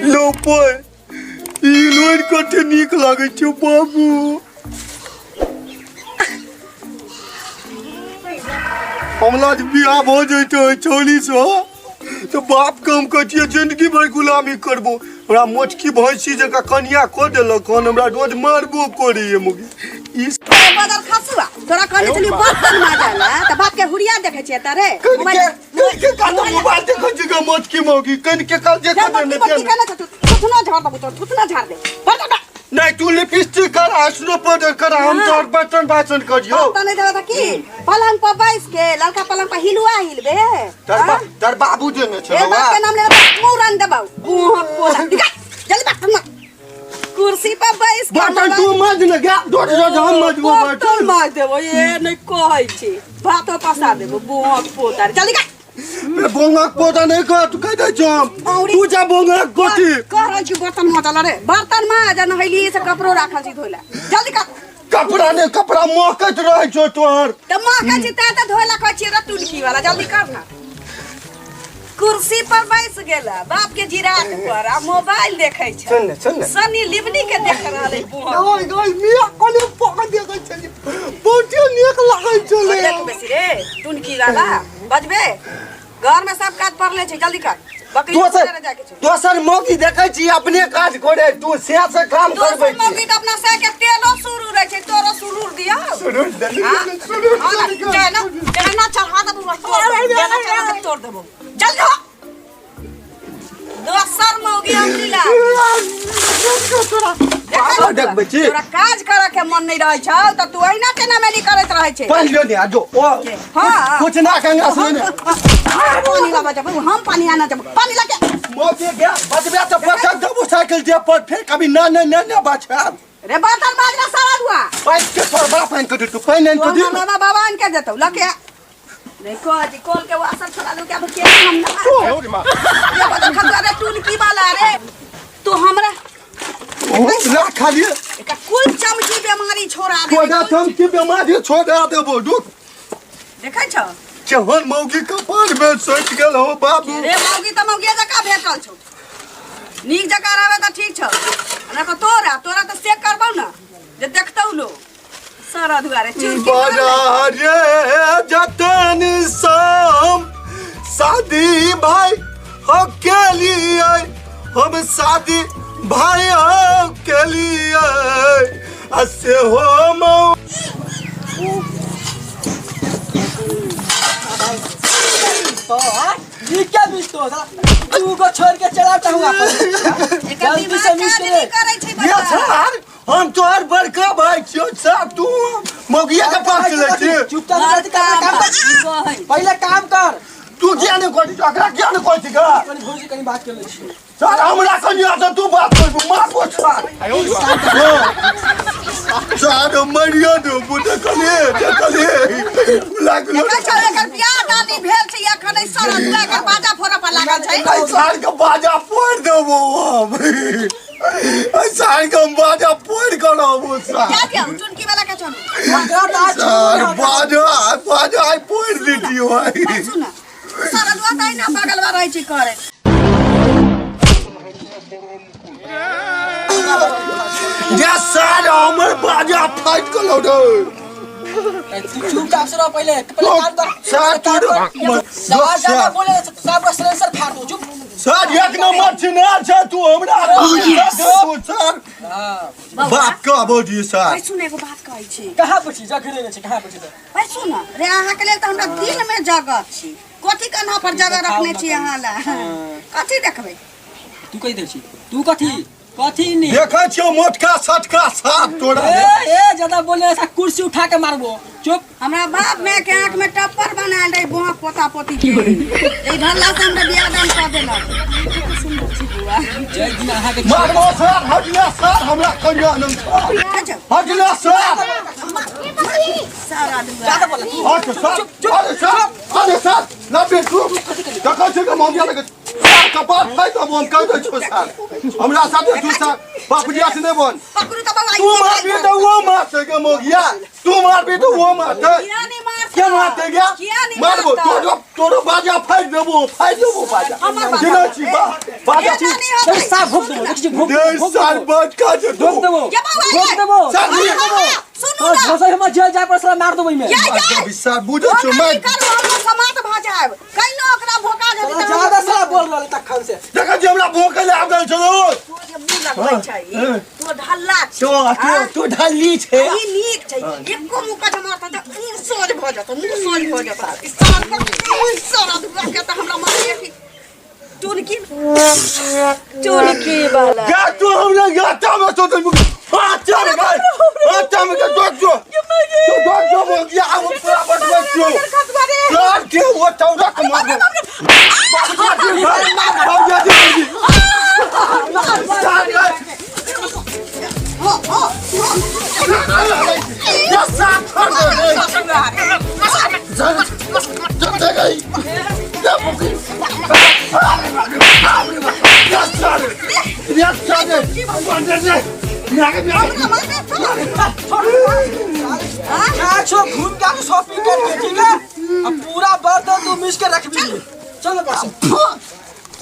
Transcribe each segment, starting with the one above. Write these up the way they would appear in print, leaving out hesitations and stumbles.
लो पर ई लोन कते नीक लागे छै बाबू हमला जे बियाह भ जइतो 40 तो बाप काम कटिए जिंदगी भर गुलामी करबो हमरा मोटकी भैंसी जका कन्या को देलक हन हमरा रोज मारबो करिए मुगी ई बदल खसुआ तोरा कहले छली बर्तन माजला त बाप के हुरिया देखे छिए त रे के काटा मोबाइल देखो जका मोटकी मौगी कन के काल जे कर ने थुथुना झाड़ दबो तो थुथुना झाड़ दे बर्तन नहीं तू लिपस्टिक कर आसनो पाउडर कर हम तोर बर्तन बासन करियो त नहीं देला की पलंग पर बैठ के लड़का पलंग पर हिलुआ हिलबे तर बाबू देने छलवा ए बाप के नाम ले मुरन दबाऊ मुंह पोला जल्दी बात कुर्सी पर बैठ के बर्तन तू माज न गा दोट हम माजबो बर्तन माज देबो ये नहीं कहै छी भातो पसा देबो मुंह पोता जल्दी गा बोंगक पोता नहीं कर तू कह दे जम तू जा बोंगक कोठी कह छी बर्तन माजला रे बर्तन माज न हइली से कपड़ो राखल छी धोइला जल्दी कर कपड़ा ने कपड़ा महकत रह छो तोहर त महकत छी त धोइला कह छी रे टुलकी वाला जल्दी कर ना कुर्सी पर बैठ गेला बाप के जिरात पर आ मोबाइल देखै छै सुन सनी लिवनी के देख रहले ओए ओए मिया कोने पकड़ देखै छली बहुत नीक लागै छले देख बेसी रे टुलकी वाला बजबे घर में सब काज पड़ले छै जल्दी कर बकरी चरे जाके छै दोसर मौगी देखै छी अपने काज करे तू से काम करबै दोसर मौगी त अपना से के तेलो सुरू रह छै तोरो सुरूर दिया सुरूर ना चढ़ा दबो तोड़ देबो जल्दी हो दोसर मौगी हमला देख बच्ची तोरा काज करे के मन नहीं रहै छौ त तू एहिना केना मेली करैत रहै छै पानी ले आ जो ओ हां कुछ ना कंगा सुन पानी ला बजा हम पानी आना जब पानी लाके मौगी गया बजबे त पकड़ देबो साइकिल दे पर फिर कभी ना बचा रे बर्तन माजना सारा दुआ पैन के तोर बाप पैन के तू पैन के दे बाबा आन के देतौ लके देखो जी कॉल के वासर छोड़ा दो क्या के हम ना ओ मां ये बता खतरा रे तू की वाला रे तू हमरा ना खाली एक कुल चमकी बीमारी छोड़ा दे छोड़ा चमकी बीमारी छोड़ा देबो दुख देखै छ चहन मौगी कपार में सट गेल हो बाबू रे मौगी त मौगी जका भेटल छौ नीक जका रहबे त ठीक छौ ना तो तोरा त चेक करबौ ना जे देखतौ लो सारा दुआरे चुरकी बड़ा रे जतन शाम शादी भाई हो के लिए हम शादी भाई हो के लिए ऐसे हो मौ ये क्या मिस तो तू को छोड़ के चलाता हुआ जल्दी से मिस ये सर हम तो हर बड़का भाई छियो साहब तू मौगिया के पास चले छी चुपचाप काम कर पहले काम कर तू क्या ने कोई अकरा क्या ने कोई का कनी भौजी कनी बात कर ले छी सर हमरा कन्या से तू बात कर मार को सर मरिया दो बुझे कले लागलो चले कर बियाह दादी भेल छै एखन सारा दुआ के बाजा फोड़ा पर लागल छै सर के बाजा फोड़ देबो सर के बाजा फोड़ करबो सर क्या दिया चुनकी वाला के चल सर बाजा फोड़ दीजियो सुन सारा दुआ ताई ना पागल बा रहै छै करे ये सर हमर बाजा फाइट कलो रे चुपचाप से रहो पहले काम कर सर तू सवाल ज्यादा बोले सब का सिलेंसर फाड़ दो चुप सर एक नंबर चिनार छै तू हमरा सर बात का बोली सर भाई सुन एगो बात कहै छी कहां पर छी जखरे छै कहां पर छी भाई सुन रे अहाँ के लेल त हमरा दिल में जगह छी कथि कन्हा पर जगह रखने छी अहाँ ला कथि देखबै तू कहि दे छी तू कथि नहीं देखा छियो मोटका सटका साफ तोड़ा ए ज्यादा बोले ऐसा कुर्सी उठा के मारबो चुप हमरा बाप में के आंख में टप्पर बना दे बोहा पोता पोती के ए भल्ला से हमरा बियाह दान कर देलक सुंदर छी बुआ जय दिन अहाँ के मारबो सर हटले सर हमरा कन्या नम हटले सर सारा दुआ ज्यादा बोला हट सर अरे सर ना बे तू देखा छै के मामिया लगे कपार फाइट अब हम कह दे छो सर हमरा साथे तू सर बापरिया से नहीं बोल पकड़ू त बाबा तू मार भी तो वो मार सके मोगिया तू मार भी तो वो मार यानी मार क्या मारते गया किया नहीं मारबो मारता? तोरो बाजा फाड़ देबो बाजा हमर बाजा। जेना छी बाजा एना नहीं होतै। एक साफ भोग देबो देखि भोग देश साल बाद का जे भोग देबो ये बाबा, भोग ये। देबो साथ में। सुनू ना। घोसै हम जेल जाय पर साला मार देबो इमे ये। विशाल बुझो छो ओकरा मैं निकालू, हम समात भऽ जायब। कहिनो ओकरा भोका जेतै तऽ हम- ज्यादा साला बोल रहल तखन से देखा जे हमरा भोके ले आब चलो तोर जे मुँह लगबै छै, तोर ढल्ला छै। तो ढाली छे ई नीक छै। एको मुक्का जे मारतै तऽ मुँह सोझ भऽ जेतै, मुँह सोझ भऽ जेतै। ई सारा दुआ के तऽ हमरा मारिए कि टुनकी वाला। क्या तू हमरा गाता में तो तुम अच्छा रे भाई अच्छा में तो जो वो गया वो पूरा बस जो यार के वो तौरा के मार छो घूम के आके शॉपिंग करके ठीक है अब पूरा बर्तन तू मिस के रख भी चलो बस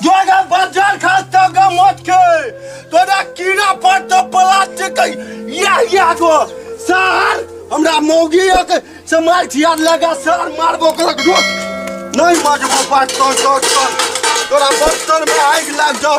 जोगा बाजार खाता का मत के तोरा कीड़ा पर तो प्लास्टिक या गो सर हमरा मौगी के समाल छियार लगा सर मारबो करक रोक नहीं मारबो बात तो तोरा बर्तन में आग लग जाओ